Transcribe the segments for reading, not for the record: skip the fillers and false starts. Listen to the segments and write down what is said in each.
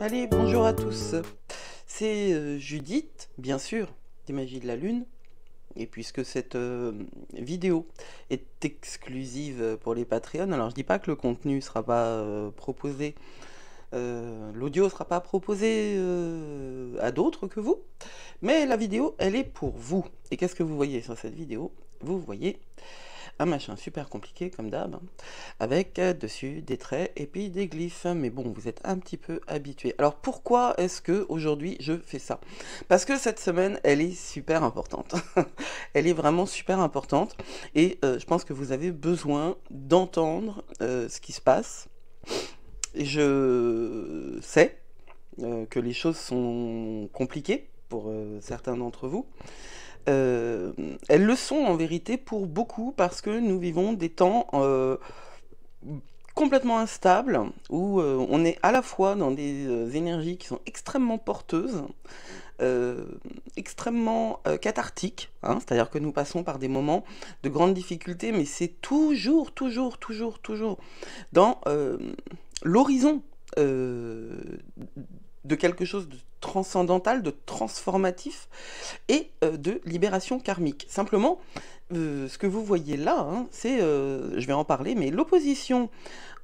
Allez, bonjour à tous. C'est Judith, bien sûr, des Magies de la Lune. Et puisque cette vidéo est exclusive pour les Patreons, alors je dis pas que le contenu sera pas proposé, l'audio ne sera pas proposé à d'autres que vous, mais la vidéo, elle est pour vous. Et qu'est-ce que vous voyez sur cette vidéo? Vous voyez un machin super compliqué comme d'hab, hein, avec dessus des traits et puis des glyphes, mais bon, vous êtes un petit peu habitués. Alors pourquoi est-ce que aujourd'hui je fais ça? Parce que cette semaine, elle est super importante. Elle est vraiment super importante, et je pense que vous avez besoin d'entendre ce qui se passe. Je sais que les choses sont compliquées pour certains d'entre vous. Elles le sont en vérité pour beaucoup, parce que nous vivons des temps complètement instables, où on est à la fois dans des énergies qui sont extrêmement porteuses, extrêmement cathartiques, hein, c'est-à-dire que nous passons par des moments de grande difficulté, mais c'est toujours dans l'horizon de quelque chose de transcendantal, de transformatif et de libération karmique. Simplement, ce que vous voyez là, hein, c'est, je vais en parler, mais l'opposition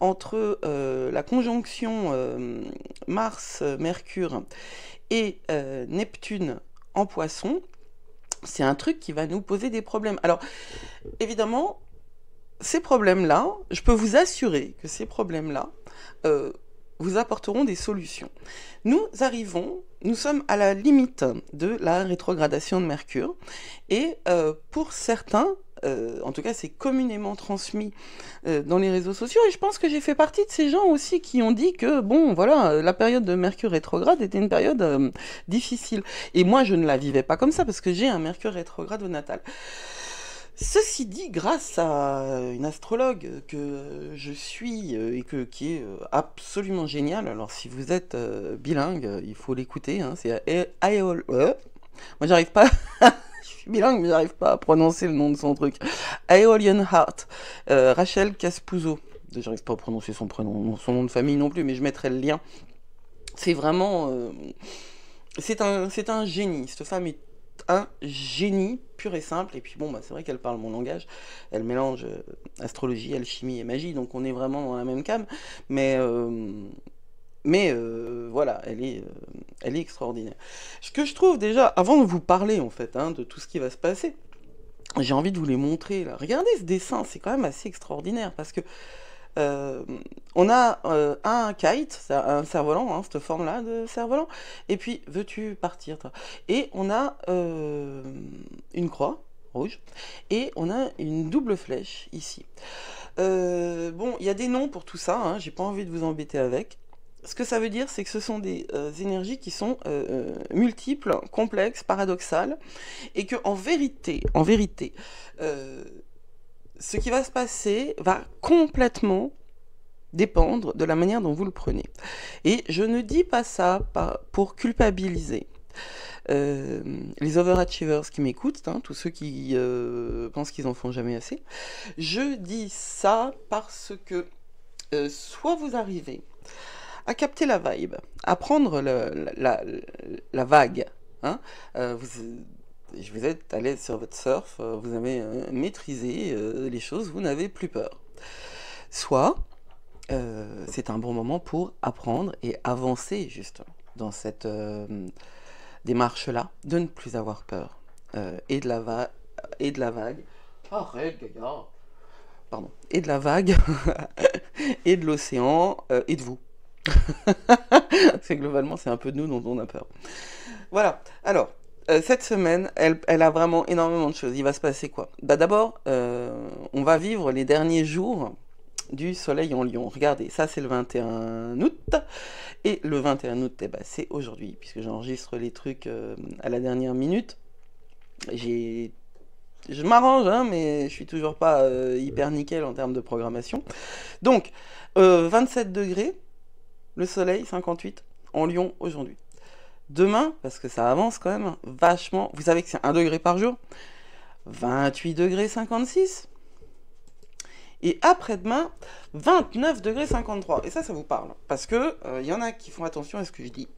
entre la conjonction Mars-Mercure et Neptune en Poisson, c'est un truc qui va nous poser des problèmes. Alors, évidemment, ces problèmes-là, je peux vous assurer que ces problèmes-là vous apporteront des solutions. Nous sommes à la limite de la rétrogradation de Mercure, et pour certains, en tout cas c'est communément transmis dans les réseaux sociaux, et je pense que j'ai fait partie de ces gens aussi qui ont dit que, bon, voilà, la période de Mercure rétrograde était une période difficile. Et moi, je ne la vivais pas comme ça, parce que j'ai un Mercure rétrograde au natal. Ceci dit, grâce à une astrologue que je suis et qui est absolument géniale, alors si vous êtes bilingue, il faut l'écouter, hein, c'est Aeol... Moi j'arrive pas... Je suis bilingue, mais j'arrive pas à prononcer le nom de son truc. Aeolian Heart, Rachel Caspuzzo. J'arrive pas à prononcer son prénom, son nom de famille non plus, mais je mettrai le lien. C'est vraiment... c'est un génie. Cette femme est un génie pur et simple, et puis bon, bah, c'est vrai qu'elle parle mon langage, elle mélange astrologie, alchimie et magie, donc on est vraiment dans la même came, mais voilà, elle est extraordinaire. Ce que je trouve déjà, avant de vous parler en fait, hein, de tout ce qui va se passer, j'ai envie de vous les montrer là. Regardez ce dessin, c'est quand même assez extraordinaire, parce que on a un kite, un cerf-volant, hein, cette forme-là de cerf-volant, et puis veux-tu partir, toi? Et on a une croix rouge, et on a une double flèche ici. Bon, il y a des noms pour tout ça, hein, j'ai pas envie de vous embêter avec. Ce que ça veut dire, c'est que ce sont des énergies qui sont multiples, complexes, paradoxales, et que en vérité, ce qui va se passer va complètement dépendre de la manière dont vous le prenez. Et je ne dis pas ça pour culpabiliser les overachievers qui m'écoutent, hein, tous ceux qui pensent qu'ils en font jamais assez. Je dis ça parce que soit vous arrivez à capter la vibe, à prendre la vague, hein, vous êtes à l'aise sur votre surf, vous avez maîtrisé les choses, vous n'avez plus peur. Soit c'est un bon moment pour apprendre et avancer justement dans cette démarche-là, de ne plus avoir peur. Et de la vague. Arrête, gaga. Pardon. Et de la vague, et de l'océan, et de vous. C'est globalement, c'est un peu de nous dont on a peur. Voilà. Alors, cette semaine, elle a vraiment énormément de choses. Il va se passer quoi? Bah d'abord, on va vivre les derniers jours du soleil en Lion. Regardez, ça c'est le 21 août. Et le 21 août, eh ben, c'est aujourd'hui, puisque j'enregistre les trucs à la dernière minute. Je m'arrange, hein, mais je suis toujours pas hyper nickel en termes de programmation. Donc, 27 degrés, le soleil, 58, en Lion aujourd'hui. Demain, parce que ça avance quand même, vachement, vous savez que c'est 1 degré par jour, 28 degrés 56. Et après-demain, 29 degrés 53. Et ça vous parle. Parce que il y en a qui font attention à ce que je dis.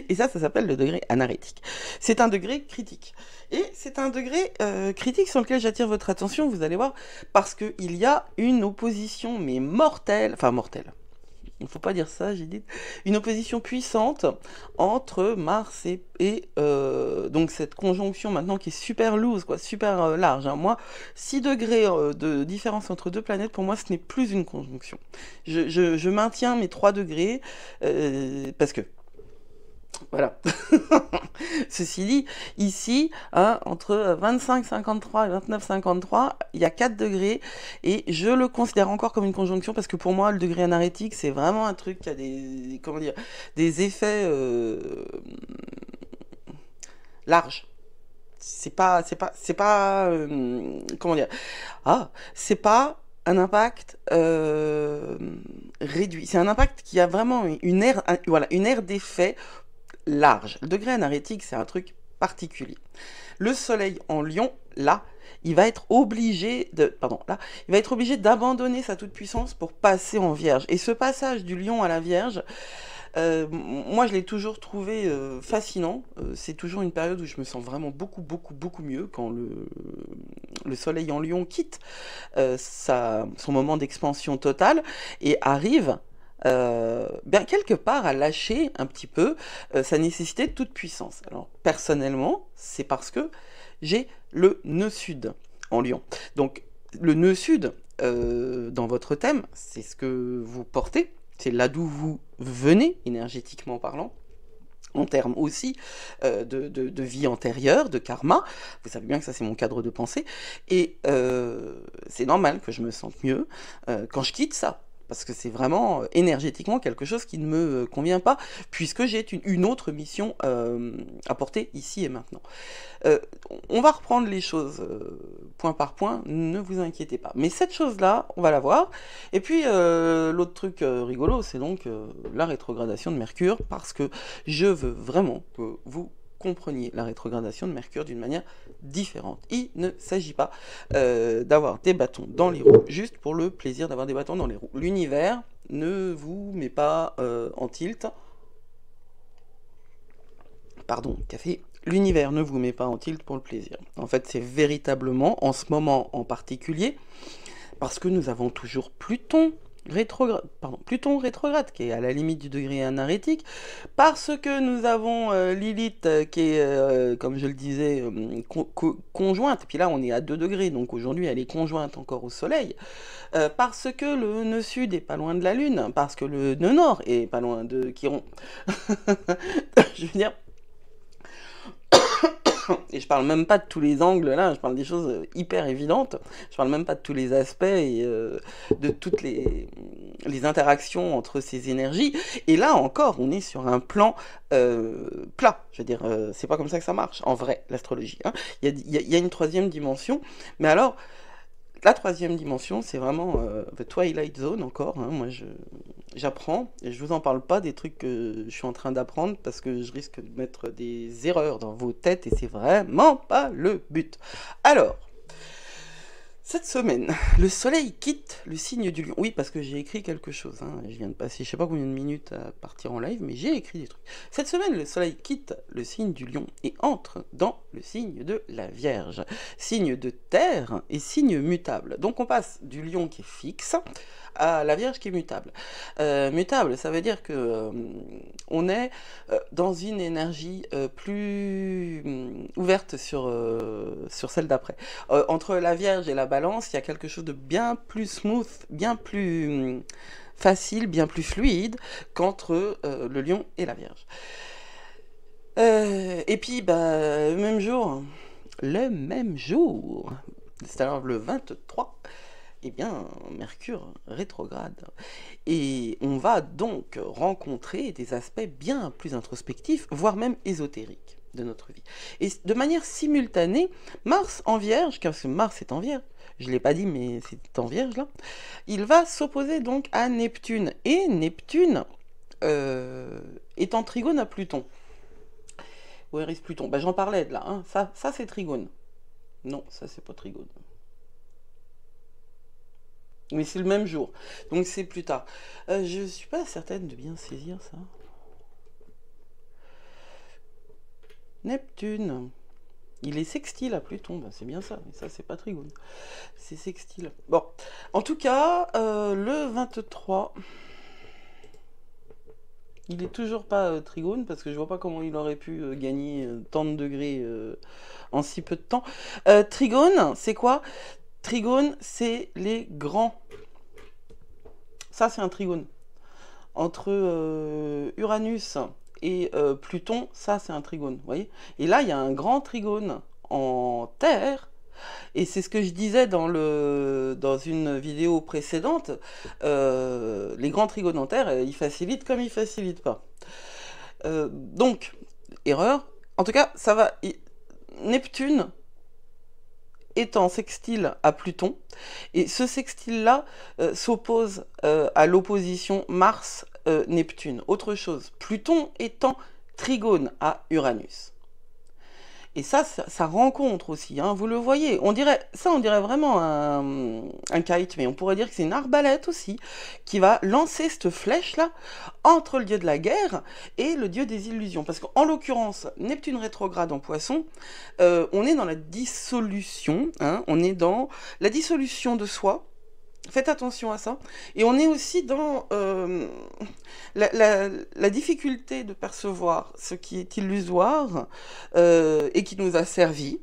Et ça s'appelle le degré anarétique. C'est un degré critique. Et c'est un degré critique sur lequel j'attire votre attention, vous allez voir, parce qu'il y a une opposition, mais mortelle, enfin mortelle, il ne faut pas dire ça, j'ai dit, une opposition puissante entre Mars et donc cette conjonction maintenant qui est super loose, quoi, super large. Hein. Moi, 6 degrés de différence entre deux planètes, pour moi, ce n'est plus une conjonction. Je maintiens mes 3 degrés parce que voilà. Ceci dit, ici, hein, entre 25,53 et 29,53, il y a 4 degrés, et je le considère encore comme une conjonction, parce que pour moi, le degré anarétique, c'est vraiment un truc qui a des, comment dire, des effets larges. Comment dire, c'est pas un impact réduit. C'est un impact qui a vraiment voilà, une aire d'effet large. Le degré anarétique, c'est un truc particulier. Le soleil en Lion, là, il va être obligé d'abandonner sa toute-puissance pour passer en Vierge. Et ce passage du Lion à la Vierge, moi, je l'ai toujours trouvé fascinant. C'est toujours une période où je me sens vraiment beaucoup mieux quand le soleil en Lion quitte son moment d'expansion totale et arrive bien quelque part à lâcher un petit peu sa nécessité de toute puissance. Alors personnellement, c'est parce que j'ai le nœud sud en Lion. Donc le nœud sud, dans votre thème, c'est ce que vous portez, c'est là d'où vous venez, énergétiquement parlant, en termes aussi de vie antérieure, de karma. Vous savez bien que ça c'est mon cadre de pensée, et c'est normal que je me sente mieux quand je quitte ça. Parce que c'est vraiment énergétiquement quelque chose qui ne me convient pas, puisque j'ai une autre mission à porter ici et maintenant. On va reprendre les choses point par point, ne vous inquiétez pas. Mais cette chose-là, on va la voir. Et puis, l'autre truc rigolo, c'est donc la rétrogradation de Mercure, parce que je veux vraiment que vous compreniez la rétrogradation de Mercure d'une manière différente. Il ne s'agit pas d'avoir des bâtons dans les roues juste pour le plaisir d'avoir des bâtons dans les roues. L'univers ne vous met pas en tilt. Pardon, café. L'univers ne vous met pas en tilt pour le plaisir. En fait, c'est véritablement, en ce moment en particulier, parce que nous avons toujours Pluton rétrograde, qui est à la limite du degré anarétique, parce que nous avons Lilith, qui est, comme je le disais, conjointe, et puis là on est à 2 degrés, donc aujourd'hui elle est conjointe encore au Soleil, parce que le nœud sud est pas loin de la Lune, parce que le nœud nord est pas loin de Chiron. Je veux dire... Et je parle même pas de tous les angles là, je parle des choses hyper évidentes, je parle même pas de tous les aspects et de toutes les interactions entre ces énergies. Et là encore, on est sur un plan plat, je veux dire, c'est pas comme ça que ça marche, en vrai, l'astrologie. Hein. Il y a une 3e dimension, mais alors, la 3e dimension, c'est vraiment the Twilight Zone encore. Hein. Moi, j'apprends, et je vous en parle pas des trucs que je suis en train d'apprendre, parce que je risque de mettre des erreurs dans vos têtes, et c'est vraiment pas le but. Alors, cette semaine, le soleil quitte le signe du lion. Oui, parce que j'ai écrit quelque chose. Hein. Je viens de passer, je sais pas combien de minutes à partir en live, mais j'ai écrit des trucs. Cette semaine, le soleil quitte le signe du lion et entre dans le signe de la Vierge. Signe de terre et signe mutable. Donc on passe du lion qui est fixe à la Vierge qui est mutable. Mutable, ça veut dire que on est dans une énergie plus ouverte sur celle d'après. Entre la Vierge et la Balance, il y a quelque chose de bien plus smooth, bien plus facile, bien plus fluide qu'entre le Lion et la Vierge. Et puis, le même jour, c'est alors le 23, eh bien, Mercure rétrograde. Et on va donc rencontrer des aspects bien plus introspectifs, voire même ésotériques de notre vie. Et de manière simultanée, Mars en Vierge, car Mars est en Vierge, je ne l'ai pas dit, mais c'est en Vierge là, il va s'opposer donc à Neptune. Et Neptune est en trigone à Pluton. Où est Pluton? J'en parlais de là, hein. Ça c'est trigone. Non, ça c'est pas trigone. Mais c'est le même jour. Donc c'est plus tard. Je suis pas certaine de bien saisir ça. Neptune. Il est sextile à Pluton. Ben, c'est bien ça. Mais ça, c'est pas Trigone. C'est sextile. Bon. En tout cas, le 23. Il est toujours pas Trigone parce que je vois pas comment il aurait pu gagner tant de degrés en si peu de temps. Trigone, c'est quoi? Trigone, c'est les grands. Ça, c'est un trigone. Entre Uranus et Pluton, ça, c'est un trigone. Vous voyez? Et là, il y a un grand trigone en Terre. Et c'est ce que je disais dans une vidéo précédente. Les grands trigones en Terre, ils facilitent comme ils facilitent pas. Donc, erreur. En tout cas, ça va. Neptune est en sextile à Pluton. Et ce sextile-là s'oppose à l'opposition Mars-Neptune. Autre chose, Pluton est en trigone à Uranus. Et ça rencontre aussi, hein, vous le voyez. On dirait vraiment un kite, mais on pourrait dire que c'est une arbalète aussi, qui va lancer cette flèche-là entre le dieu de la guerre et le dieu des illusions. Parce qu'en l'occurrence, Neptune rétrograde en Poisson, on est dans la dissolution, hein, on est dans la dissolution de soi. Faites attention à ça. Et on est aussi dans la difficulté de percevoir ce qui est illusoire et qui nous a servi.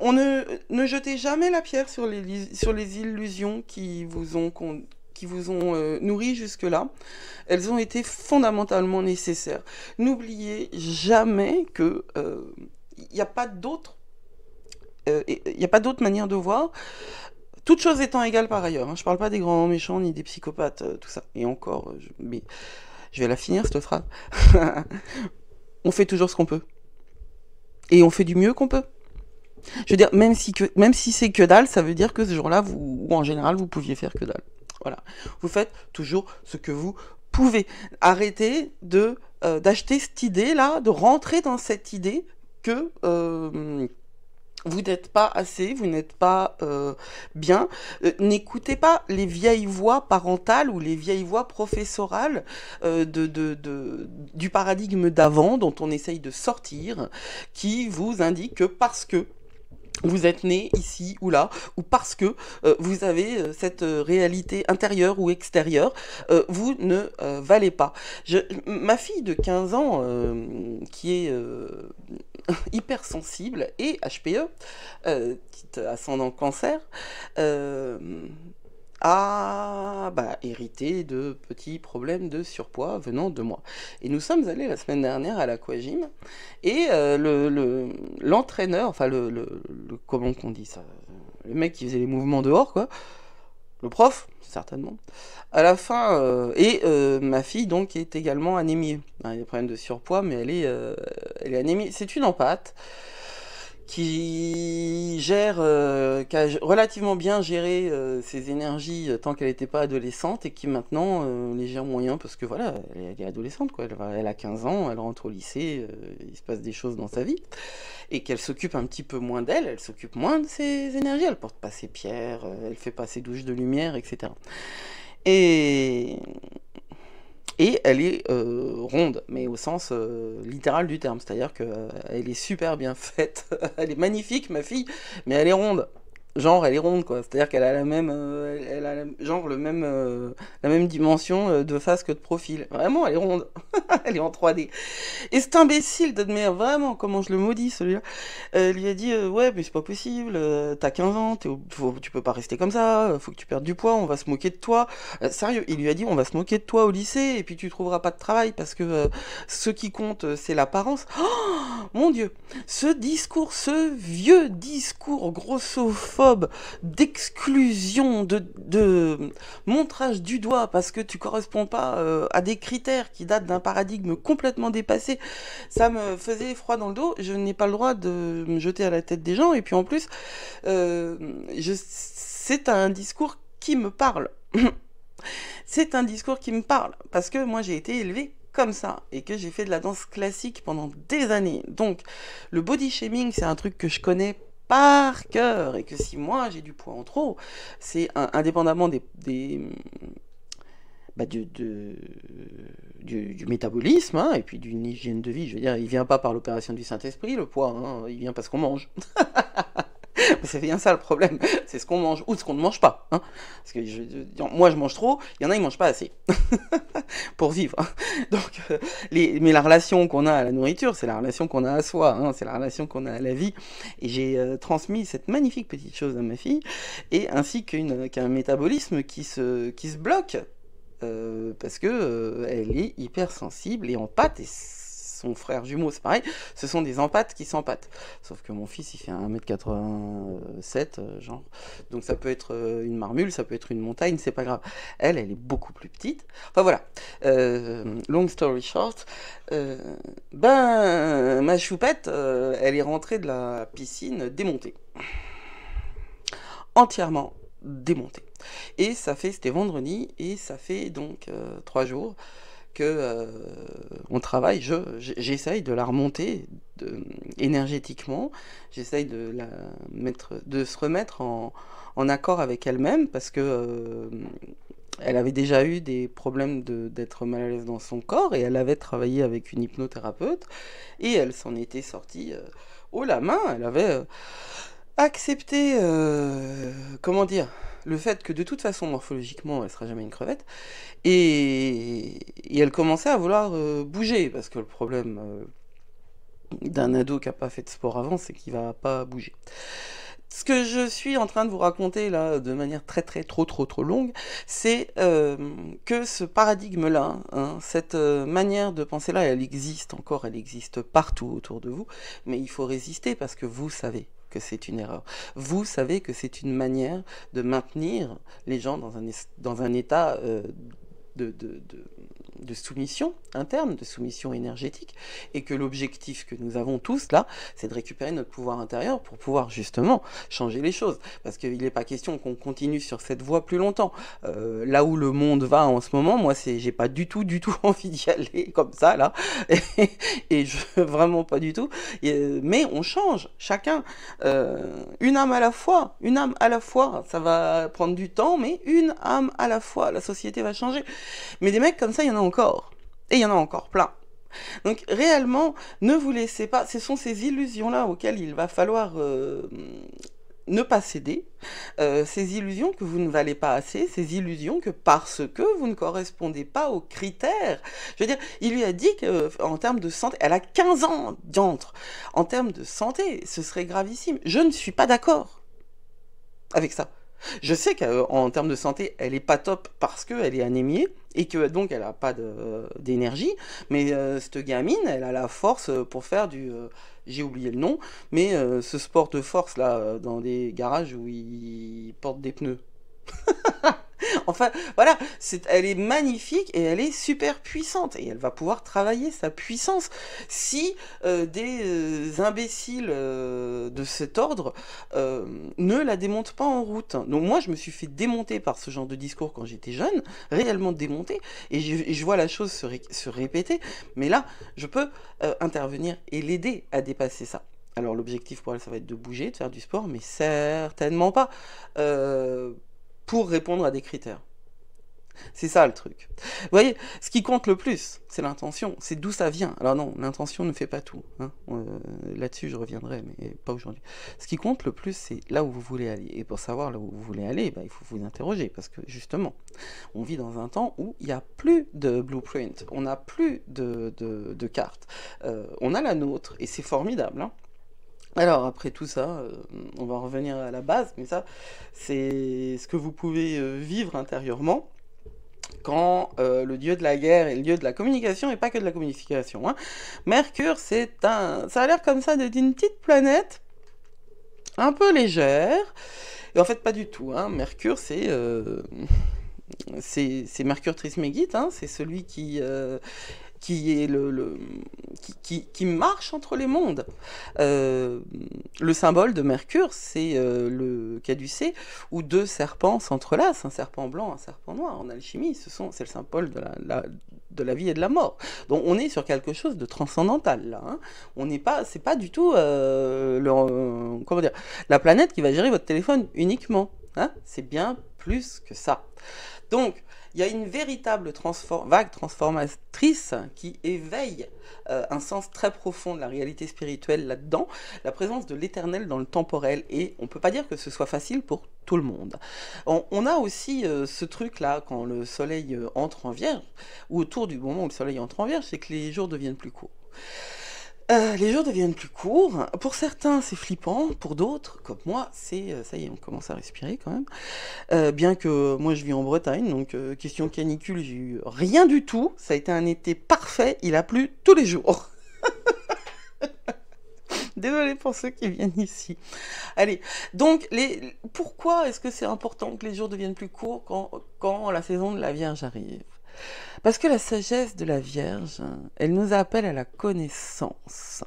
Ne jetez jamais la pierre sur les illusions qui vous ont nourri jusque-là. Elles ont été fondamentalement nécessaires. N'oubliez jamais que il n'y a pas d'autre manière de voir. Toutes choses étant égales par ailleurs, hein. Je parle pas des grands méchants ni des psychopathes, tout ça. Et encore, mais je vais la finir cette phrase. On fait toujours ce qu'on peut. Et on fait du mieux qu'on peut. Je veux dire, même si c'est que dalle, ça veut dire que ce jour-là, ou en général, vous pouviez faire que dalle. Voilà. Vous faites toujours ce que vous pouvez. Arrêtez d'acheter cette idée-là, de rentrer dans cette idée que vous n'êtes pas assez, vous n'êtes pas bien. N'écoutez pas les vieilles voix parentales ou les vieilles voix professorales du paradigme d'avant dont on essaye de sortir, qui vous indiquent que parce que vous êtes né ici ou là, ou parce que vous avez cette réalité intérieure ou extérieure, vous ne valez pas. Ma fille de 15 ans, qui est hypersensible et HPE, petit ascendant cancer, a hérité de petits problèmes de surpoids venant de moi. Et nous sommes allés la semaine dernière à l'aquagym et l'entraîneur, enfin comment qu'on dit ça, le mec qui faisait les mouvements dehors, quoi, le prof, certainement, à la fin, ma fille donc est également anémiée. Elle a des problèmes de surpoids, mais elle est anémiée. C'est une empathe qui qui a relativement bien géré ses énergies tant qu'elle n'était pas adolescente et qui maintenant les gère moyen parce que voilà, elle est adolescente, quoi. Elle a 15 ans, elle rentre au lycée, il se passe des choses dans sa vie et qu'elle s'occupe un petit peu moins d'elle, elle s'occupe moins de ses énergies, elle porte pas ses pierres, elle fait pas ses douches de lumière, etc. Et elle est ronde, mais au sens littéral du terme. C'est-à-dire qu'elle est super bien faite. Elle est magnifique, ma fille, mais elle est ronde. Genre, elle est ronde, quoi. C'est-à-dire qu'elle a la même, la même dimension de face que de profil. Vraiment, elle est ronde. Elle est en 3D. Et cet imbécile d'admettre vraiment comment je le maudis, celui-là, lui a dit ouais, mais c'est pas possible, t'as 15 ans, tu peux pas rester comme ça, faut que tu perdes du poids, on va se moquer de toi. Sérieux, il lui a dit on va se moquer de toi au lycée et puis tu trouveras pas de travail parce que ce qui compte c'est l'apparence. Oh, mon Dieu, ce vieux discours grossophobe d'exclusion, de montrage du doigt parce que tu corresponds pas à des critères qui datent d'un paradigme complètement dépassé, ça me faisait froid dans le dos. Je n'ai pas le droit de me jeter à la tête des gens et puis en plus c'est un discours qui me parle. C'est un discours qui me parle parce que moi j'ai été élevée comme ça et que j'ai fait de la danse classique pendant des années. Donc le body shaming c'est un truc que je connais par cœur, et que si moi j'ai du poids en trop, c'est indépendamment bah, du métabolisme, hein, et puis d'une hygiène de vie. Je veux dire, il vient pas par l'opération du Saint-Esprit, le poids, hein, il vient parce qu'on mange. C'est bien ça le problème, c'est ce qu'on mange ou ce qu'on ne mange pas. Hein. Parce que moi je mange trop, il y en a ils mangent pas assez pour vivre. Hein. Donc, mais la relation qu'on a à la nourriture, c'est la relation qu'on a à soi, hein, c'est la relation qu'on a à la vie. Et j'ai transmis cette magnifique petite chose à ma fille, et ainsi qu'un métabolisme qui se bloque. Parce que elle est hypersensible et empathe, et son frère jumeau c'est pareil, ce sont des empathes qui s'empattent. Sauf que mon fils il fait 1m87 genre, donc ça peut être une marmule, ça peut être une montagne, c'est pas grave. Elle est beaucoup plus petite. Enfin voilà, long story short, ma choupette, elle est rentrée de la piscine démontée. Entièrement démontée. Et ça fait, c'était vendredi, et ça fait donc 3 jours que on travaille. J'essaye de la remonter énergétiquement. J'essaye de se remettre en accord avec elle-même, parce que elle avait déjà eu des problèmes d'être mal à l'aise dans son corps, et elle avait travaillé avec une hypnothérapeute, et elle s'en était sortie haut la main. Elle avait accepté, comment dire, le fait que de toute façon morphologiquement elle sera jamais une crevette, et elle commençait à vouloir bouger, parce que le problème d'un ado qui n'a pas fait de sport avant, c'est qu'il va pas bouger. Ce que je suis en train de vous raconter là, de manière trop longue, c'est que ce paradigme-là, hein, cette manière de penser-là, elle existe encore, elle existe partout autour de vous, mais il faut résister, parce que vous savez que c'est une erreur. Vous savez que c'est une manière de maintenir les gens dans un état de soumission interne, de soumission énergétique, et que l'objectif que nous avons tous là, c'est de récupérer notre pouvoir intérieur pour pouvoir justement changer les choses, parce qu'il n'est pas question qu'on continue sur cette voie plus longtemps. Là où le monde va en ce moment, moi j'ai pas du tout envie d'y aller comme ça là, et vraiment pas du tout, mais on change, chacun, une âme à la fois, ça va prendre du temps, mais une âme à la fois, la société va changer. Mais des mecs comme ça, il y en a encore. Et il y en a encore plein. Donc réellement, ne vous laissez pas... Ce sont ces illusions-là auxquelles il va falloir ne pas céder. Ces illusions que vous ne valez pas assez, ces illusions que parce que vous ne correspondez pas aux critères. Je veux dire, il lui a dit qu'en termes de santé, elle a 15 ans d'entre. En termes de santé, ce serait gravissime. Je ne suis pas d'accord avec ça. Je sais qu'en termes de santé, elle est pas top parce qu'elle est anémiée, et que donc elle a pas d'énergie, mais cette gamine, elle a la force pour faire j'ai oublié le nom, mais ce sport de force là, dans des garages où ils portent des pneus. Enfin, voilà, elle est magnifique et elle est super puissante, et elle va pouvoir travailler sa puissance si des imbéciles de cet ordre ne la démontent pas en route. Donc moi, je me suis fait démonter par ce genre de discours quand j'étais jeune, réellement démonter, et je vois la chose se répéter, mais là, je peux intervenir et l'aider à dépasser ça. Alors l'objectif pour elle, ça va être de bouger, de faire du sport, mais certainement pas pour répondre à des critères. C'est ça le truc. Vous voyez, ce qui compte le plus, c'est l'intention, c'est d'où ça vient. Alors non, l'intention ne fait pas tout. Hein. Là-dessus, je reviendrai, mais pas aujourd'hui. Ce qui compte le plus, c'est là où vous voulez aller. Et pour savoir là où vous voulez aller, il faut vous interroger, parce que justement, on vit dans un temps où il n'y a plus de blueprint, on n'a plus de carte. On a la nôtre, et c'est formidable, hein. Alors, après tout ça, on va revenir à la base, mais ça, c'est ce que vous pouvez vivre intérieurement quand le dieu de la guerre est le dieu de la communication, et pas que de la communication. Hein. Mercure, ça a l'air comme ça d'être une petite planète, un peu légère, et en fait pas du tout. Hein. Mercure, c'est Mercure Trismégite, hein, c'est celui qui est qui marche entre les mondes. Le symbole de Mercure, c'est le caducée, où deux serpents s'entrelacent, un serpent blanc, un serpent noir. En alchimie, c'est le symbole de la vie et de la mort. Donc on est sur quelque chose de transcendantal là, hein. On n'est pas, c'est pas du tout comment dire, la planète qui va gérer votre téléphone uniquement, hein. C'est bien plus que ça. Donc il y a une véritable vague transformatrice qui éveille un sens très profond de la réalité spirituelle là-dedans, la présence de l'éternel dans le temporel, et on ne peut pas dire que ce soit facile pour tout le monde. On a aussi ce truc-là, quand le soleil entre en Vierge, ou autour du moment où le soleil entre en Vierge, c'est que les jours deviennent plus courts. Les jours deviennent plus courts. Pour certains, c'est flippant. Pour d'autres, comme moi, c'est ça y est, on commence à respirer quand même. Bien que moi, je vis en Bretagne, donc question canicule, j'ai eu rien du tout. Ça a été un été parfait. Il a plu tous les jours. Désolée pour ceux qui viennent ici. Allez, donc pourquoi est-ce que c'est important que les jours deviennent plus courts quand la saison de la Vierge arrive? Parce que la sagesse de la Vierge, elle nous appelle à la connaissance.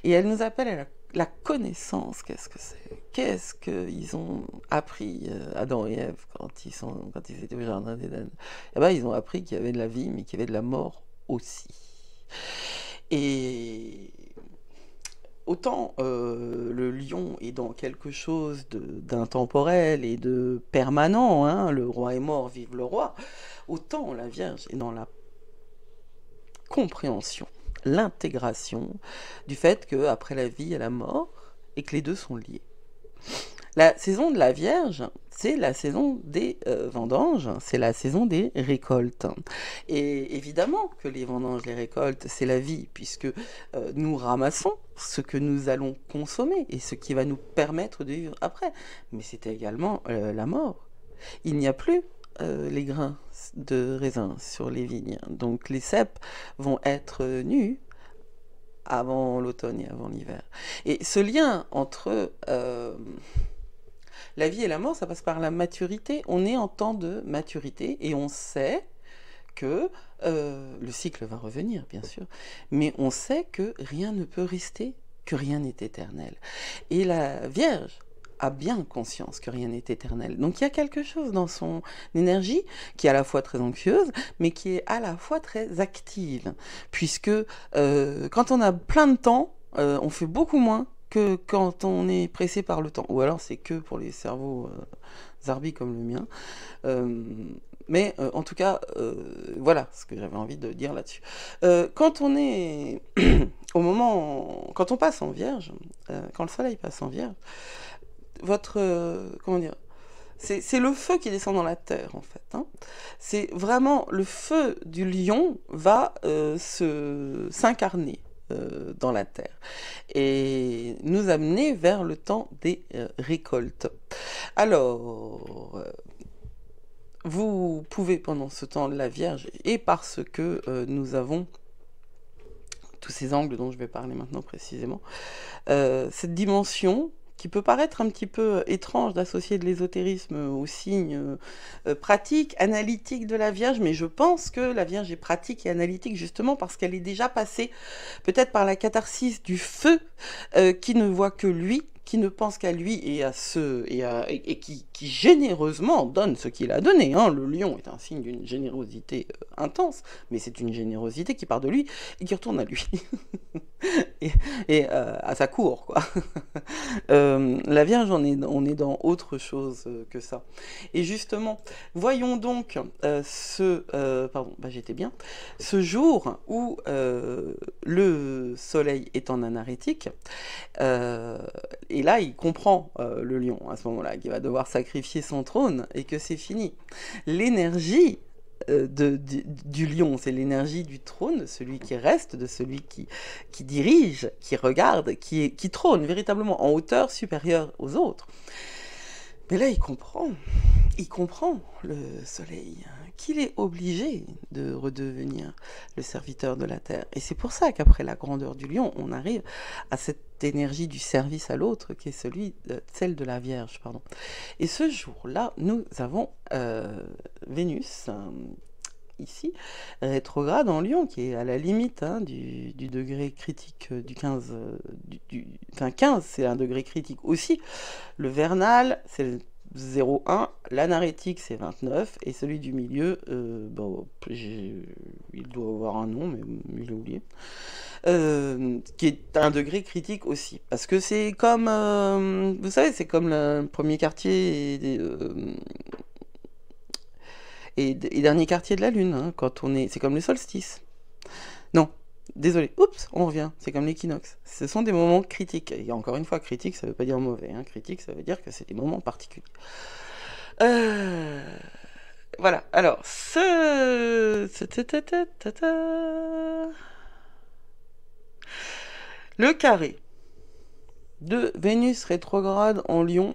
Et elle nous appelle à la connaissance. Qu'est-ce que c'est? Qu'est-ce qu'ils ont appris, Adam et Ève, quand ils étaient au jardin d'Éden? Eh ben, ils ont appris qu'il y avait de la vie, mais qu'il y avait de la mort aussi. Et autant le lion est dans quelque chose d'intemporel et de permanent, hein, le roi est mort, vive le roi, autant la Vierge est dans la compréhension, l'intégration du fait qu'après la vie, il y a la mort et que les deux sont liés. La saison de la Vierge, c'est la saison des vendanges, c'est la saison des récoltes. Et évidemment que les vendanges, les récoltes, c'est la vie, puisque nous ramassons ce que nous allons consommer et ce qui va nous permettre de vivre après. Mais c'est également la mort. Il n'y a plus les grains de raisin sur les vignes. Donc les cèpes vont être nus avant l'automne et avant l'hiver. Et ce lien entre la vie et la mort, ça passe par la maturité. On est en temps de maturité et on sait que le cycle va revenir, bien sûr, mais on sait que rien ne peut rester, que rien n'est éternel. Et la Vierge a bien conscience que rien n'est éternel. Donc il y a quelque chose dans son énergie qui est à la fois très anxieuse, mais qui est à la fois très active, puisque quand on a plein de temps, on fait beaucoup moins que quand on est pressé par le temps. Ou alors c'est que pour les cerveaux zarbi comme le mien. Mais en tout cas, voilà ce que j'avais envie de dire là-dessus. Quand on est quand on passe en Vierge, quand le soleil passe en Vierge, comment dire, c'est le feu qui descend dans la terre en fait, hein. C'est vraiment le feu du lion va s'incarner dans la terre et nous amener vers le temps des récoltes. Alors vous pouvez pendant ce temps de la Vierge, et parce que nous avons tous ces angles dont je vais parler maintenant précisément, cette dimension qui peut paraître un petit peu étrange d'associer de l'ésotérisme aux signes pratiques, analytiques de la Vierge, mais je pense que la Vierge est pratique et analytique justement parce qu'elle est déjà passée peut-être par la catharsis du feu qui ne voit que lui, qui ne pense qu'à lui et qui généreusement donne ce qu'il a donné, hein. Le lion est un signe d'une générosité intense, mais c'est une générosité qui part de lui et qui retourne à lui et à sa cour, quoi. La Vierge, on est dans autre chose que ça. Et justement, voyons donc j'étais bien. Ce jour où le soleil est en anarétique, et là, il comprend, le lion, à ce moment-là, qu'il va devoir sacrifier son trône et que c'est fini. L'énergie du lion, c'est l'énergie du trône, celui qui reste, de celui qui dirige, qui regarde, qui trône véritablement en hauteur supérieure aux autres. Mais là, il comprend, le soleil, qu'il est obligé de redevenir le serviteur de la terre. Et c'est pour ça qu'après la grandeur du lion, on arrive à cette énergie du service à l'autre, qui est celle de la Vierge, pardon. Et ce jour-là, nous avons Vénus, ici, rétrograde en Lion, qui est à la limite, hein, du degré critique du 15. 15, c'est un degré critique aussi. Le vernal, c'est le 0,1. L'anarétique, c'est 29. Et celui du milieu, bon, il doit avoir un nom, mais je l'ai oublié. Qui est un degré critique aussi. Parce que c'est comme, vous savez, c'est comme le premier quartier et dernier quartier de la Lune. Hein, quand on est, c'est comme les solstices. Non, désolé. Oups, on revient. C'est comme l'équinoxe. Ce sont des moments critiques. Et encore une fois, critique, ça veut pas dire mauvais. Hein. Critique, ça veut dire que c'est des moments particuliers. Voilà. Alors, le carré de Vénus rétrograde en Lion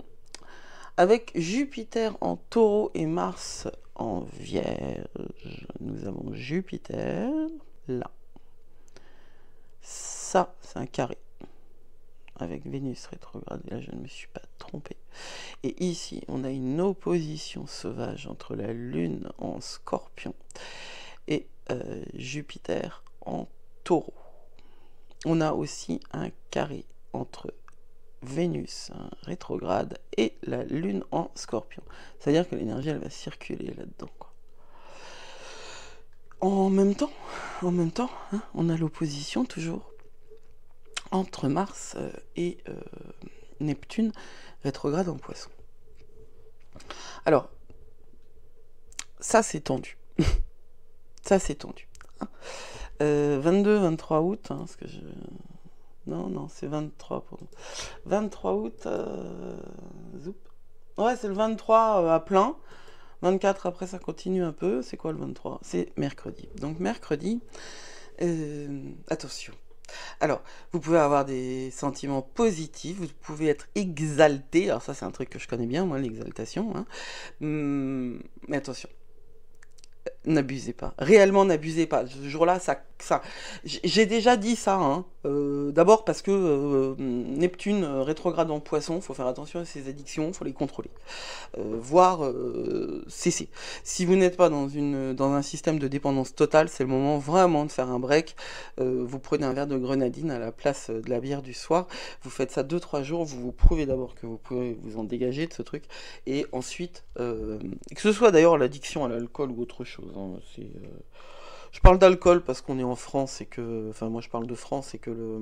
avec Jupiter en Taureau et Mars en Vierge. Nous avons Jupiter là. Ça, c'est un carré avec Vénus rétrograde. Et là, je ne me suis pas trompé. Et ici, on a une opposition sauvage entre la Lune en Scorpion et Jupiter en Taureau. On a aussi un carré entre Vénus rétrograde et la Lune en Scorpion. C'est-à-dire que l'énergie, elle va circuler là-dedans. En même temps, hein, on a l'opposition toujours entre Mars et Neptune rétrograde en Poisson. Alors, ça c'est tendu. Ça c'est tendu. 22-23 août, hein, parce que je... Non, c'est 23 pour nous. 23 août, zoup. Ouais, c'est le 23 à plein. 24 après ça continue un peu. C'est quoi le 23? C'est mercredi. Donc mercredi, attention. Alors, vous pouvez avoir des sentiments positifs, vous pouvez être exalté. Alors ça, c'est un truc que je connais bien, moi, l'exaltation. Hein. Mais attention. N'abusez pas. Réellement, n'abusez pas. Ce jour-là, j'ai déjà dit ça. Hein. D'abord parce que Neptune rétrograde en Poisson, il faut faire attention à ses addictions, il faut les contrôler. Voire cesser. Si vous n'êtes pas dans un système de dépendance totale, c'est le moment vraiment de faire un break. Vous prenez un verre de grenadine à la place de la bière du soir. Vous faites ça 2-3 jours. Vous vous prouvez d'abord que vous pouvez vous en dégager de ce truc. Et ensuite, que ce soit d'ailleurs l'addiction à l'alcool ou autre chose. Hein, je parle d'alcool parce qu'on est en France et que... Enfin, moi je parle de France et que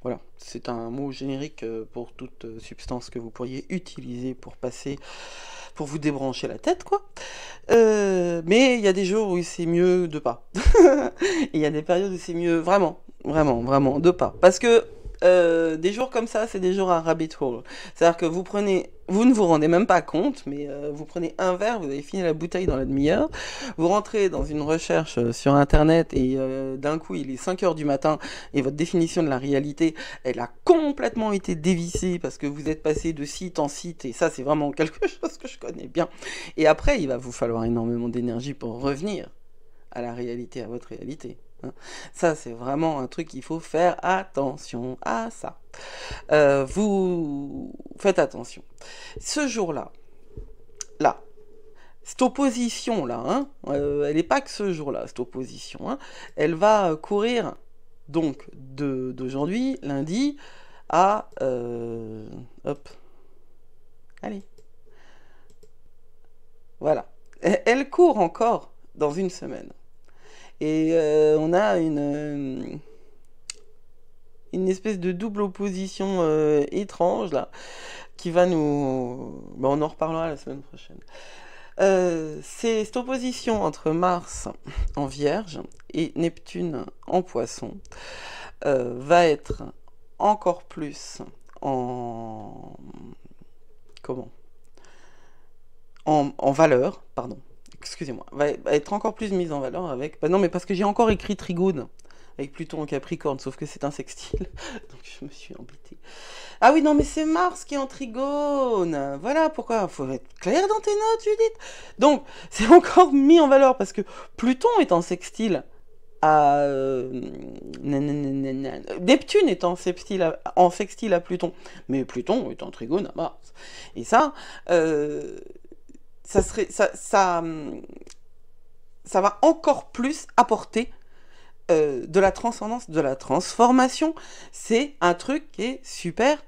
voilà, c'est un mot générique pour toute substance que vous pourriez utiliser pour vous débrancher la tête, quoi. Mais il y a des jours où c'est mieux de pas. Il y a des périodes où c'est mieux, vraiment, de pas. Parce que des jours comme ça, c'est des jours à rabbit hole. C'est-à-dire que vous ne vous rendez même pas compte, mais vous prenez un verre, vous avez fini la bouteille dans la demi-heure, vous rentrez dans une recherche sur Internet et d'un coup, il est 5 heures du matin et votre définition de la réalité, elle a complètement été dévissée parce que vous êtes passé de site en site et ça, c'est vraiment quelque chose que je connais bien. Et après, il va vous falloir énormément d'énergie pour revenir à la réalité, à votre réalité. Ça, c'est vraiment un truc qu'il faut faire attention à ça. Vous faites attention. Ce jour-là, cette opposition-là, hein, elle n'est pas que ce jour-là, cette opposition. Hein, elle va courir donc d'aujourd'hui, lundi, à... hop. Allez. Voilà. Elle court encore dans une semaine. Et on a une espèce de double opposition étrange, là, qui va nous... Ben, on en reparlera la semaine prochaine. C'est cette opposition entre Mars en Vierge et Neptune en Poisson va être encore plus en... Comment ? En valeur, pardon. Excusez-moi, va être encore plus mise en valeur avec... Bah non, mais parce que j'ai encore écrit Trigone, avec Pluton en Capricorne, sauf que c'est un sextile, donc je me suis embêtée. Ah oui, non, mais c'est Mars qui est en Trigone, voilà pourquoi, il faut être clair dans tes notes, Judith. Donc, c'est encore mis en valeur, parce que Pluton est en sextile à... Neptune est en sextile à Pluton, mais Pluton est en Trigone à Mars. Et ça... ça va encore plus apporter de la transcendance, de la transformation. C'est un truc qui est super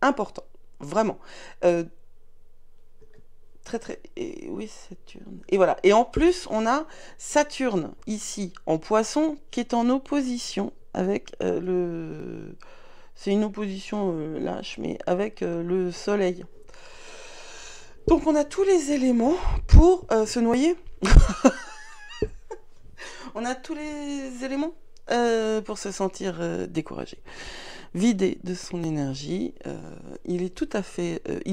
important, vraiment. très très... Et, oui, Saturne. Et voilà. Et en plus, on a Saturne, ici, en Poisson, qui est en opposition avec le... C'est une opposition lâche, mais avec le Soleil. Donc on a tous les éléments pour se noyer. On a tous les éléments pour se sentir découragé. Vidé de son énergie, il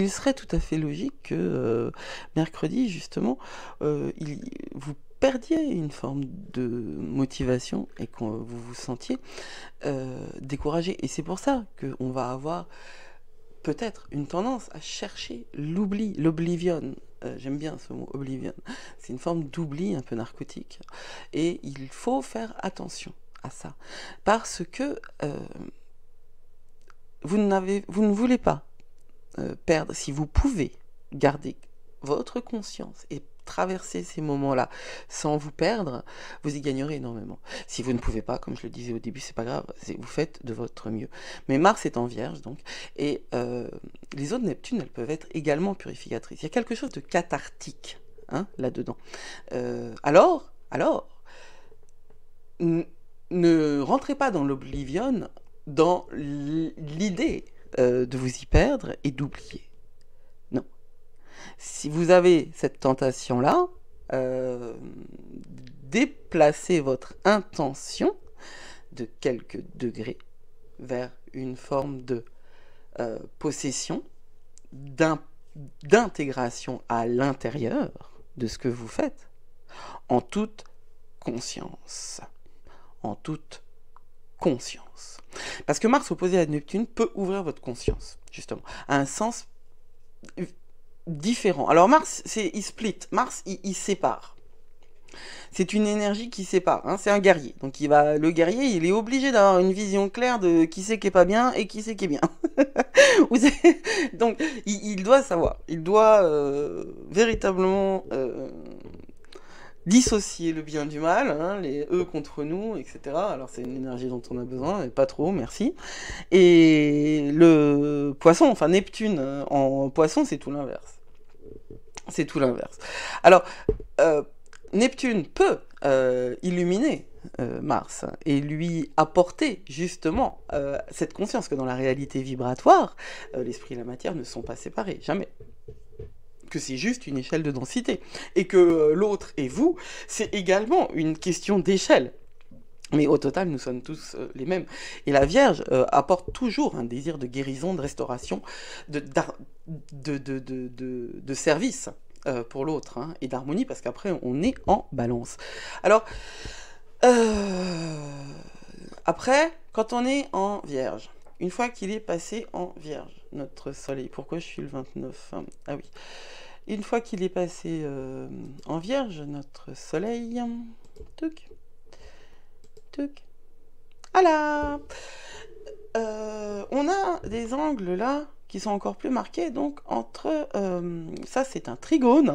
serait tout à fait logique que mercredi, justement, vous perdiez une forme de motivation et que vous vous sentiez découragé. Et c'est pour ça qu'on va avoir peut-être une tendance à chercher l'oubli, l'oblivion. J'aime bien ce mot, oblivion. C'est une forme d'oubli un peu narcotique. Et il faut faire attention à ça. Parce que vous ne voulez pas perdre, si vous pouvez garder votre conscience et traverser ces moments-là sans vous perdre, vous y gagnerez énormément. Si vous ne pouvez pas, comme je le disais au début, c'est pas grave, vous faites de votre mieux. Mais Mars est en Vierge, donc, et les zones Neptune, elles peuvent être également purificatrices. Il y a quelque chose de cathartique là-dedans. Alors, ne rentrez pas dans l'oblivion, dans l'idée de vous y perdre et d'oublier. Non. Si vous avez cette tentation-là, déplacez votre intention de quelques degrés vers une forme de possession, d'intégration à l'intérieur de ce que vous faites, en toute conscience. En toute conscience. Parce que Mars opposé à Neptune peut ouvrir votre conscience, justement, à un sens différent. Alors Mars, il split. Mars, il sépare. C'est une énergie qui sépare. C'est un guerrier. Donc le guerrier, il est obligé d'avoir une vision claire de qui c'est qui est pas bien et qui c'est qui est bien. Donc il doit savoir. Il doit véritablement dissocier le bien du mal, les eux contre nous, etc. Alors c'est une énergie dont on a besoin, et pas trop, merci. Et le poisson, enfin Neptune en poisson, c'est tout l'inverse. C'est tout l'inverse. Alors, Neptune peut illuminer Mars et lui apporter justement cette conscience que dans la réalité vibratoire, l'esprit et la matière ne sont pas séparés, jamais. Que c'est juste une échelle de densité, et que l'autre et vous, c'est également une question d'échelle. Mais au total, nous sommes tous les mêmes. Et la Vierge apporte toujours un désir de guérison, de restauration, de service pour l'autre, et d'harmonie, parce qu'après, on est en balance. Alors, après, quand on est en Vierge, une fois qu'il est passé en Vierge, notre Soleil, pourquoi je suis le 29 ? Ah oui. Une fois qu'il est passé en Vierge, notre Soleil, touc, touc, voilà. On a des angles là qui sont encore plus marqués, donc entre, ça c'est un trigone,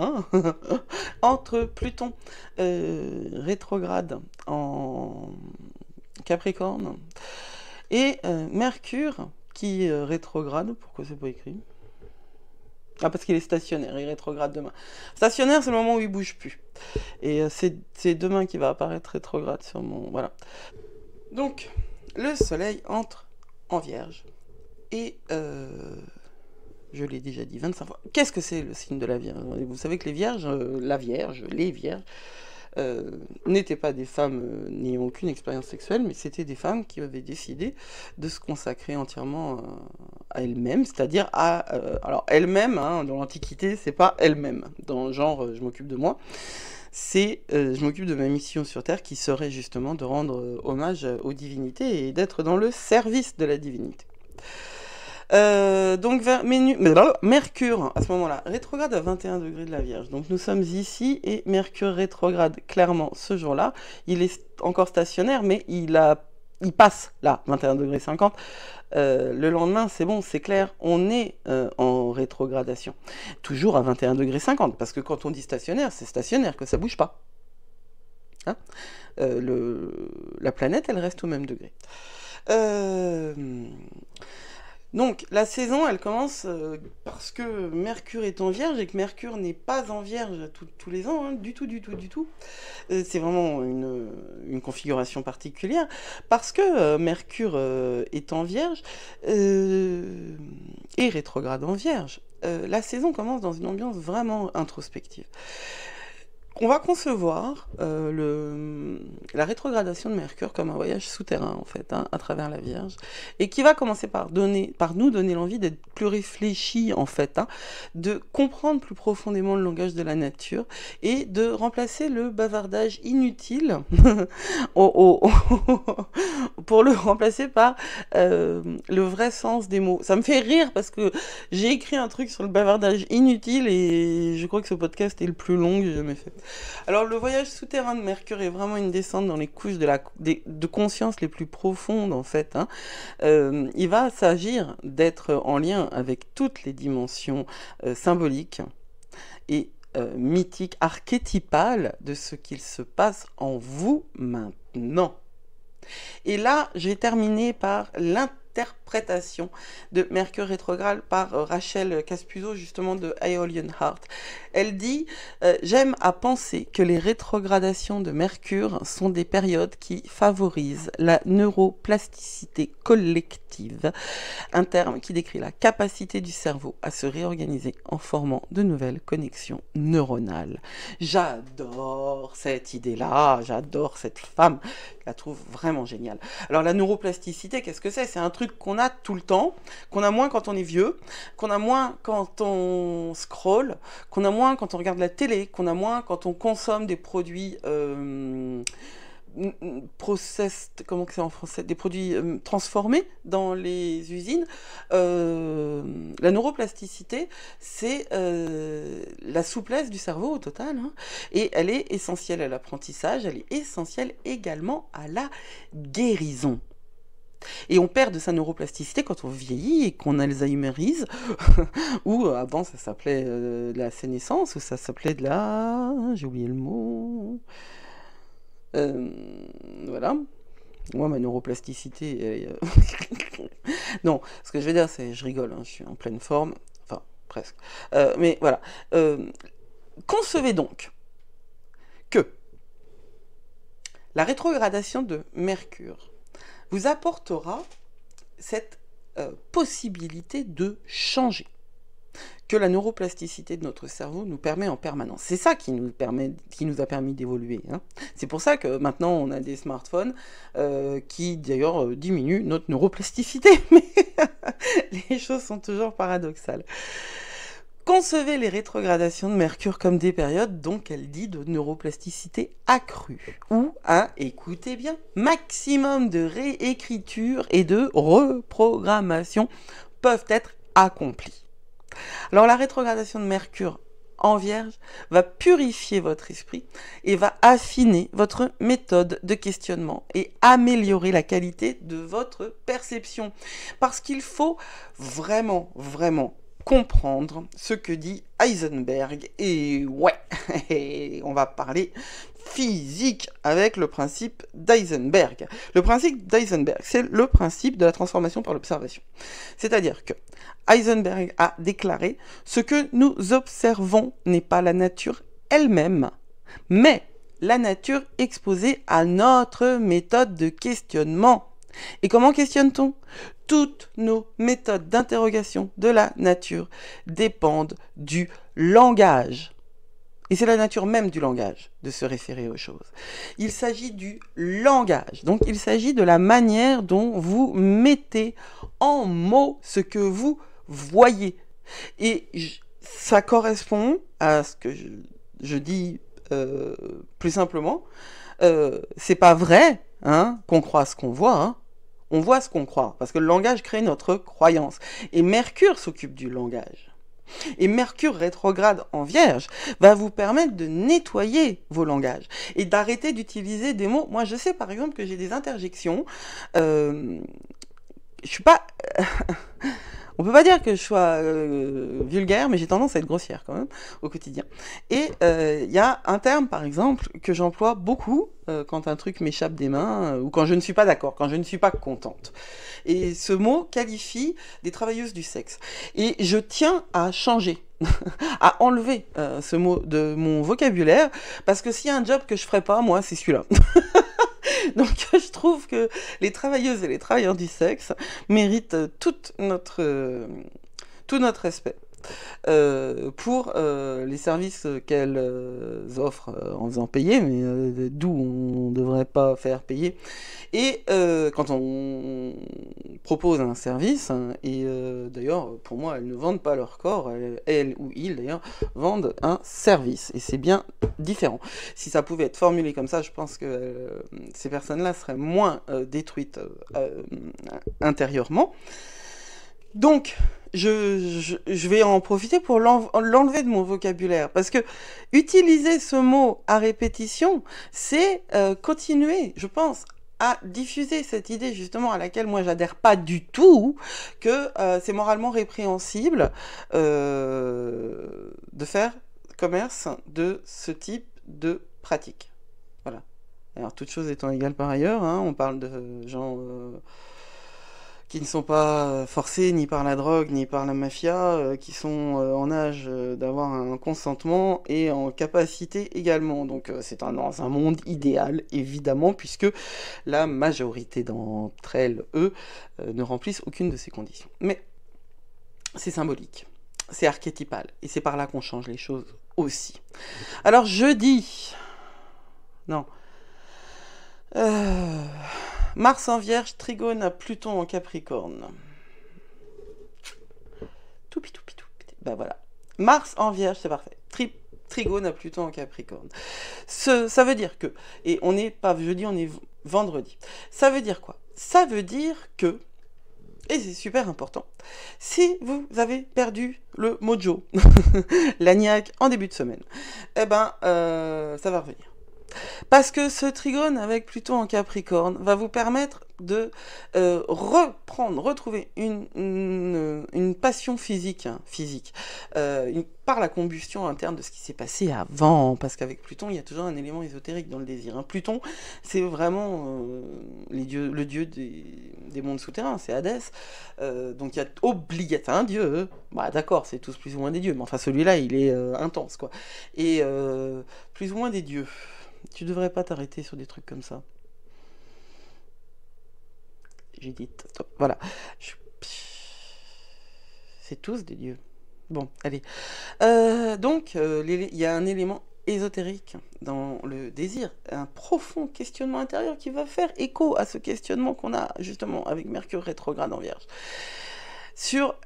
entre Pluton rétrograde en Capricorne et Mercure qui rétrograde, pourquoi c'est pas écrit ? Ah, parce qu'il est stationnaire, il rétrograde demain. Stationnaire, c'est le moment où il bouge plus. Et c'est demain qu'il va apparaître rétrograde sur mon... Voilà. Donc, le Soleil entre en Vierge. Et, je l'ai déjà dit 25 fois. Qu'est-ce que c'est le signe de la Vierge ? Vous savez que les Vierges, les Vierges, n'étaient pas des femmes n'ayant aucune expérience sexuelle, mais c'était des femmes qui avaient décidé de se consacrer entièrement à elles-mêmes, c'est-à-dire alors elles-mêmes, dans l'Antiquité, c'est pas elles-mêmes, dans le genre je m'occupe de moi, c'est je m'occupe de ma mission sur Terre qui serait justement de rendre hommage aux divinités et d'être dans le service de la divinité. Donc Mercure, à ce moment-là, rétrograde à 21 degrés de la Vierge. Donc nous sommes ici et Mercure rétrograde clairement ce jour-là. Il est encore stationnaire, mais il passe là, 21 degrés 50. Le lendemain, c'est bon, c'est clair, on est en rétrogradation. Toujours à 21 degrés 50, parce que quand on dit stationnaire, c'est stationnaire, que ça bouge pas. La planète, elle reste au même degré. Donc, la saison, elle commence parce que Mercure est en Vierge et que Mercure n'est pas en Vierge tous les ans, hein, du tout, du tout, du tout. C'est vraiment une configuration particulière parce que Mercure est en Vierge et rétrograde en Vierge. La saison commence dans une ambiance vraiment introspective. On va concevoir la rétrogradation de Mercure comme un voyage souterrain, en fait, hein, à travers la Vierge, et qui va commencer par nous donner l'envie d'être plus réfléchis, en fait, hein, de comprendre plus profondément le langage de la nature, et de remplacer le bavardage inutile pour le remplacer par le vrai sens des mots. Ça me fait rire parce que j'ai écrit un truc sur le bavardage inutile, et je crois que ce podcast est le plus long que j'ai jamais fait. Alors le voyage souterrain de Mercure est vraiment une descente dans les couches de conscience les plus profondes, en fait, hein. Il va s'agir d'être en lien avec toutes les dimensions symboliques et mythiques, archétypales de ce qu'il se passe en vous maintenant. Et là, je vais terminer par l'interprétation de Mercure rétrograde par Rachel Caspuzzo, justement de Aeolian Heart. Elle dit j'aime à penser que les rétrogradations de Mercure sont des périodes qui favorisent la neuroplasticité collective, un terme qui décrit la capacité du cerveau à se réorganiser en formant de nouvelles connexions neuronales. J'adore cette idée-là, j'adore cette femme, je la trouve vraiment géniale. Alors la neuroplasticité, qu'est-ce que c'est? C'est un truc qu'on a tout le temps, qu'on a moins quand on est vieux, qu'on a moins quand on scrolle, qu'on a moins quand on regarde la télé, qu'on a moins quand on consomme des produits processed, comment c'est en français, des produits transformés dans les usines. La neuroplasticité, c'est la souplesse du cerveau au total, hein, et elle est essentielle à l'apprentissage, elle est essentielle également à la guérison. Et on perd de sa neuroplasticité quand on vieillit et qu'on alzheimerise, ou avant ça s'appelait de la sénescence, ou ça s'appelait de la... j'ai oublié le mot... voilà. Moi, ma neuroplasticité... non, ce que je veux dire, c'est... Je rigole, hein, je suis en pleine forme. Enfin, presque. Mais voilà. Concevez donc que la rétrogradation de Mercure vous apportera cette possibilité de changer, que la neuroplasticité de notre cerveau nous permet en permanence. C'est ça qui nous a permis d'évoluer, hein. C'est pour ça que maintenant on a des smartphones qui d'ailleurs diminuent notre neuroplasticité, mais les choses sont toujours paradoxales. Concevez les rétrogradations de Mercure comme des périodes, donc elle dit, de neuroplasticité accrue, ou écoutez bien, maximum de réécriture et de reprogrammation peuvent être accomplies. Alors la rétrogradation de Mercure en Vierge va purifier votre esprit et va affiner votre méthode de questionnement et améliorer la qualité de votre perception. Parce qu'il faut vraiment, vraiment comprendre ce que dit Heisenberg. Et ouais, on va parler physique avec le principe d'Heisenberg. Le principe d'Heisenberg, c'est le principe de la transformation par l'observation. C'est-à-dire que Heisenberg a déclaré « Ce que nous observons n'est pas la nature elle-même, mais la nature exposée à notre méthode de questionnement. » Et comment questionne-t-on? Toutes nos méthodes d'interrogation de la nature dépendent du langage. Et c'est la nature même du langage de se référer aux choses. Il s'agit du langage. Donc il s'agit de la manière dont vous mettez en mots ce que vous voyez. Et ça correspond à ce que je dis plus simplement. C'est pas vrai, hein, qu'on croit ce qu'on voit, hein. On voit ce qu'on croit, parce que le langage crée notre croyance. Et Mercure s'occupe du langage. Et Mercure rétrograde en Vierge va vous permettre de nettoyer vos langages et d'arrêter d'utiliser des mots. Moi, je sais par exemple que j'ai des interjections je suis pas... On peut pas dire que je sois vulgaire, mais j'ai tendance à être grossière quand même au quotidien. Et il y a un terme, par exemple, que j'emploie beaucoup quand un truc m'échappe des mains ou quand je ne suis pas d'accord, quand je ne suis pas contente. Et ce mot qualifie des travailleuses du sexe. Et je tiens à changer, à enlever ce mot de mon vocabulaire, parce que s'il y a un job que je ferais pas, moi, c'est celui-là. Donc je trouve que les travailleuses et les travailleurs du sexe méritent tout notre respect pour les services qu'elles offrent en faisant payer, mais d'où on ne devrait pas faire payer. Et quand on propose un service, hein, et d'ailleurs pour moi elles ne vendent pas leur corps, elles ou ils d'ailleurs vendent un service, et c'est bien différent. Si ça pouvait être formulé comme ça, je pense que ces personnes-là seraient moins détruites intérieurement. Donc, je vais en profiter pour l'enlever de mon vocabulaire, parce que utiliser ce mot à répétition, c'est continuer, je pense, à diffuser cette idée justement à laquelle moi j'adhère pas du tout, que c'est moralement répréhensible de faire commerce de ce type de pratique. Voilà. Alors, toutes choses étant égales par ailleurs, hein, on parle de gens qui ne sont pas forcés ni par la drogue ni par la mafia, qui sont en âge d'avoir un consentement et en capacité également. Donc c'est dans un monde idéal, évidemment, puisque la majorité d'entre elles, eux, ne remplissent aucune de ces conditions. Mais c'est symbolique, c'est archétypal, et c'est par là qu'on change les choses aussi. Alors je dis... Non. Mars en Vierge, Trigone à Pluton en Capricorne. Toupi. Ben voilà. Mars en Vierge, c'est parfait. Trigone à Pluton en Capricorne. Ça veut dire que, et on n'est pas jeudi, on est vendredi. Ça veut dire quoi? Ça veut dire que, et c'est super important, si vous avez perdu le mojo, la niaque en début de semaine, eh ben, ça va revenir. Parce que ce trigone avec Pluton en Capricorne va vous permettre de retrouver une passion physique, par la combustion interne de ce qui s'est passé avant. Parce qu'avec Pluton, il y a toujours un élément ésotérique dans le désir. Hein. Pluton, c'est vraiment le dieu des mondes souterrains, c'est Hadès. Donc il y a obligatoirement un dieu. Bah d'accord, c'est tous plus ou moins des dieux, mais enfin celui-là, il est intense, quoi. Et plus ou moins des dieux. Tu devrais pas t'arrêter sur des trucs comme ça. J'ai dit stop. Voilà. C'est tous des dieux. Bon, allez. Donc, il y a un élément ésotérique dans le désir, un profond questionnement intérieur qui va faire écho à ce questionnement qu'on a justement avec Mercure rétrograde en Vierge. Sur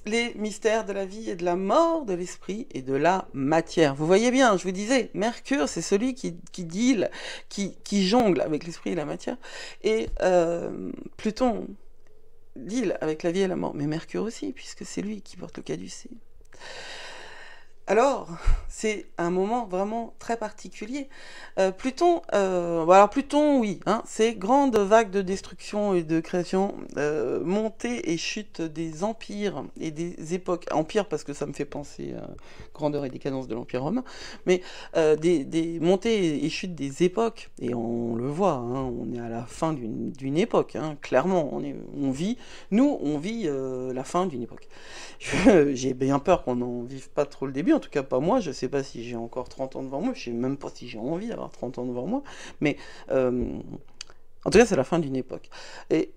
les mystères de la vie et de la mort, de l'esprit et de la matière. Vous voyez bien, je vous disais, Mercure, c'est celui qui deal, qui jongle avec l'esprit et la matière. Et Pluton deal avec la vie et la mort. Mais Mercure aussi, puisque c'est lui qui porte le caducée. Alors, c'est un moment vraiment très particulier. Pluton, oui, hein, c'est grande vague de destruction et de création, montée et chute des empires et des époques. Empire parce que ça me fait penser à grandeur et décadence de l'Empire romain, mais des montées et chutes des époques. Et on le voit, hein, on est à la fin d'une époque, hein, clairement. On vit la fin d'une époque. J'ai bien peur qu'on n'en vive pas trop le début, en tout cas pas moi, je sais pas si j'ai encore 30 ans devant moi, je sais même pas si j'ai envie d'avoir 30 ans devant moi, mais en tout cas c'est la fin d'une époque. Et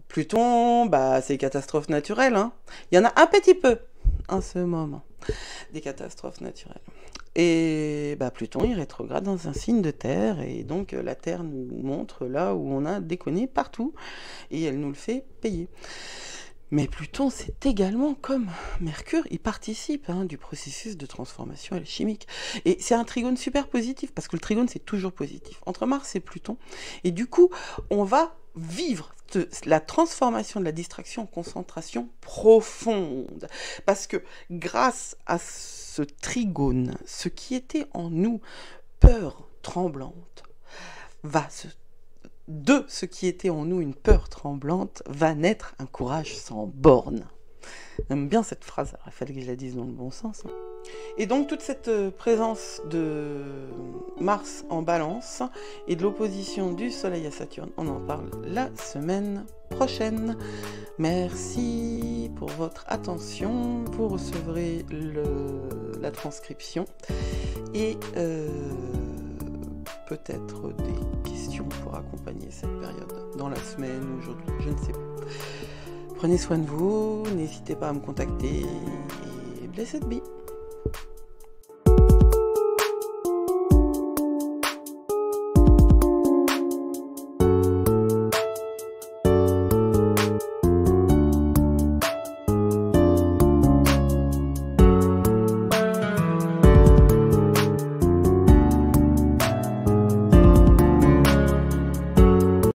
Pluton, bah c'est catastrophe naturelle, hein. Il y en a un petit peu en ce moment, des catastrophes naturelles. Et bah, Pluton il rétrograde dans un signe de terre, et donc la terre nous montre là où on a déconné partout, et elle nous le fait payer. Mais Pluton, c'est également comme Mercure, il participe du processus de transformation alchimique. Et c'est un trigone super positif, parce que le trigone, c'est toujours positif, entre Mars et Pluton. Et du coup, on va vivre la transformation de la distraction en concentration profonde. Parce que grâce à ce trigone, ce qui était en nous, peur tremblante, va se de ce qui était en nous une peur tremblante, va naître un courage sans bornes. J'aime bien cette phrase, alors, il fallait que je la dise dans le bon sens. Et donc toute cette présence de Mars en Balance et de l'opposition du Soleil à Saturne, on en parle la semaine prochaine. Merci pour votre attention. Vous recevrez la transcription et peut-être des questions pour accompagner cette période dans la semaine ou aujourd'hui, je ne sais pas. Prenez soin de vous, n'hésitez pas à me contacter et blessed be.